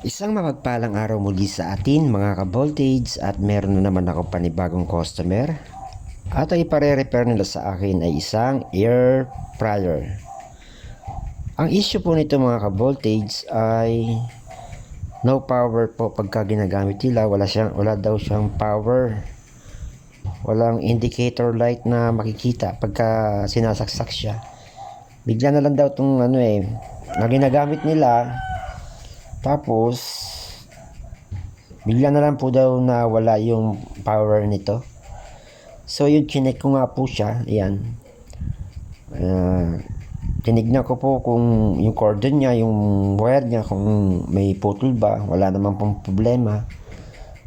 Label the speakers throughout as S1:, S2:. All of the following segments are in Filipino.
S1: Isang mapagpalang araw muli sa atin mga ka-voltage at meron na naman ako panibagong customer at ay pare-repair nila sa akin ay isang air fryer. Ang issue po nito mga ka-voltage ay no power po pagka ginagamit nila, wala daw siyang power. Walang indicator light na makikita pagka sinasaksak siya. Bigla na lang daw itong na ginagamit nila. Tapos, bigla na lang po daw na wala yung power nito. So, yun, chinek ko nga po siya. Ayan. Tinignan ko po kung yung cordon niya, yung wire niya, kung may putol ba. Wala naman pong problema.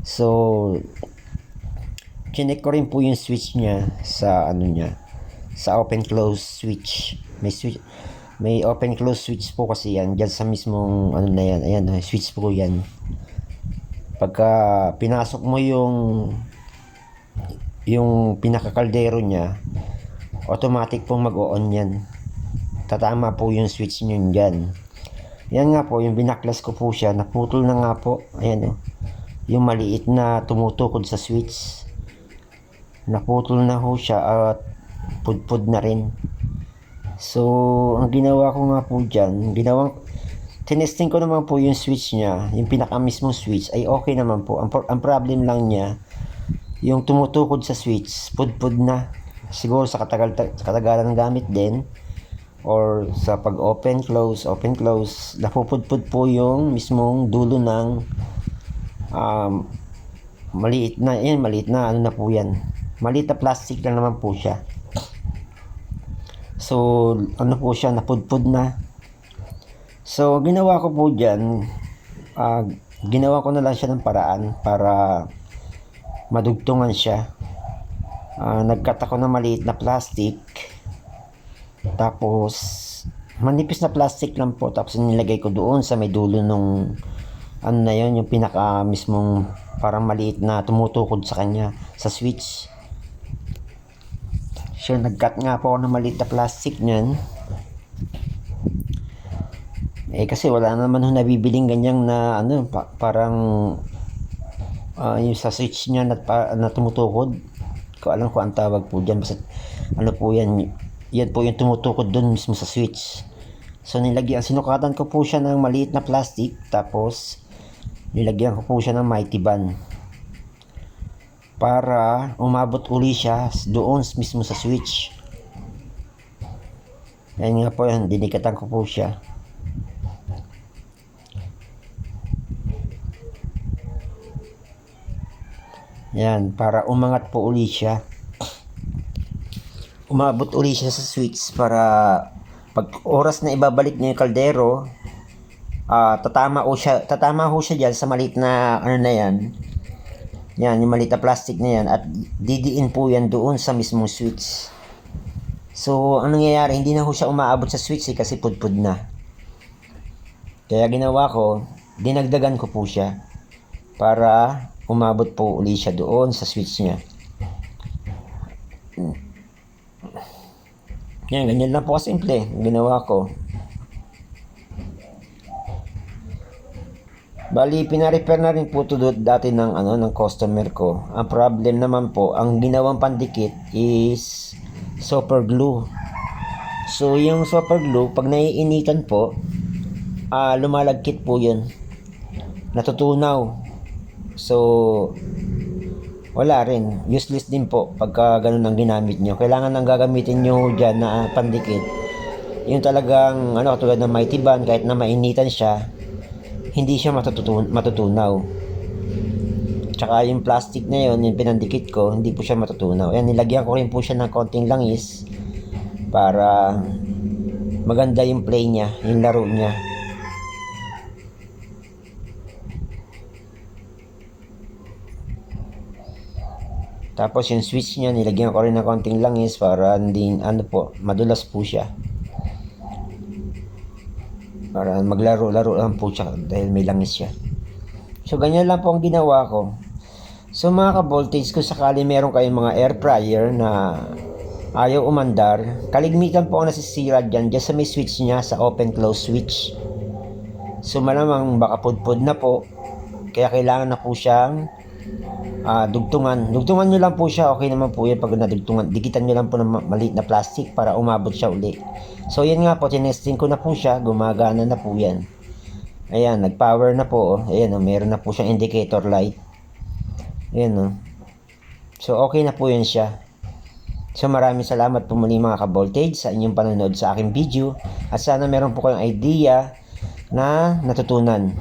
S1: So, chinek ko rin po yung switch niya sa sa open-close switch. May open close switch po kasi yan diyan sa mismong na yan. Ayan, switch po yan. Pagka pinasok mo yung pinakakaldero niya, automatic pong mag-o-on yan. Tatama po yung switch niyo diyan. Yan nga po, yung binaklas ko po siya, naputol na nga po. Ayan yung maliit na tumutukod sa switch. Naputol na ho siya at pudpud na rin. So, ang ginawa ko nga po dyan, tinesting ko naman po yung switch niya, yung pinaka mismong switch, ay okay naman po. Ang problem lang niya, yung tumutukod sa switch, pudpud na. Siguro sa katagalan ng gamit din, or sa pag open, close, napupudpud po yung mismong dulo ng maliit na ano na po yan. Maliit na plastic lang naman po siya. So, po siya, napudpud na. So, ginawa ko po dyan, ginawa ko na lang siya ng paraan para madugtungan siya. Nagkat ako ng maliit na plastic. Tapos, manipis na plastic lang po. Tapos, nilagay ko doon sa may dulo nung, yung pinaka mismong parang maliit na tumutukod sa kanya, sa switch. So, nag-cut nga po ako ng maliit na plastic niyan. Kasi wala naman nabibiling ganyang na parang yung sa switch niya na tumutukod. Ko alam ko ang tawag po diyan, basta po yan. Yan po yung tumutukod doon mismo sa switch. So, sinukatan ko po siya ng maliit na plastic, tapos nilagyan ko po siya ng mighty band para umabot uli siya doon mismo sa switch. Ayan nga po yan, dinikatan ko po siya. Yan, para umangat po uli siya. Umabot uli siya sa switch para pag oras na ibabalik niya yung kaldero, tatama ho siya dyan sa maliit na yan. Yan, yung maliit na plastic na yan, at didiin po yan doon sa mismong switch. So, ang nangyayari, hindi na ho siya umaabot sa switch kasi pudpud na. Kaya ginawa ko, dinagdagan ko po siya para umabot po uli siya doon sa switch niya. Yan, ganyan lang po kasimple ginawa ko. Bali, pina-repair na rin po ito dati ng customer ko. Ang problem naman po, ang ginawang pandikit is super glue. So, yung super glue, pag naiinitan po, lumalagkit po yun. Natutunaw. So, wala rin. Useless din po pagka ganun ang ginamit nyo. Kailangan nang gagamitin nyo dyan na pandikit. Yung talagang, katulad ng mighty band, kahit na mainitan siya, hindi siya matutunaw. Tsaka yung plastic na yun, yung pinandikit ko, hindi po siya matutunaw. Ayan, nilagyan ko rin po siya ng konting langis para maganda yung play niya, yung laro niya. Tapos yung switch niya, nilagyan ko rin ng konting langis para hindi, madulas po siya. Para maglaro-laro lang po siya dahil may langis siya. So, ganyan lang po ang ginawa ko. So, mga ka-voltage, kung sakali meron kayong mga air fryer na ayaw umandar, kaligmitan po ang nasisira dyan sa may switch niya, sa open-close switch. So malamang baka pudpud na po. Kaya kailangan na po siyang dugtungan. Dugtungan nyo lang po siya. Okay naman po yan pag nadugtungan. Dikitan nyo lang po ng maliit na plastic para umabot siya uli. So yan nga po, tinesting ko na po siya. Gumagana na po yan. Ayan, nag-power na po. Ayan, meron na po siyang indicator light. Ayan. So okay na po yan siya. So maraming salamat po muli mga ka-voltage sa inyong panonood sa aking video. At sana meron po kayong idea na natutunan.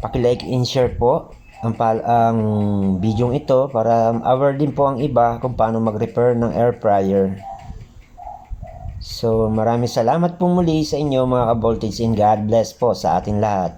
S1: Paki-like and share po ang video ito para aware din po ang iba kung paano mag-repair ng air fryer. So maraming salamat po muli sa inyo mga ka-voltage, and God bless po sa ating lahat.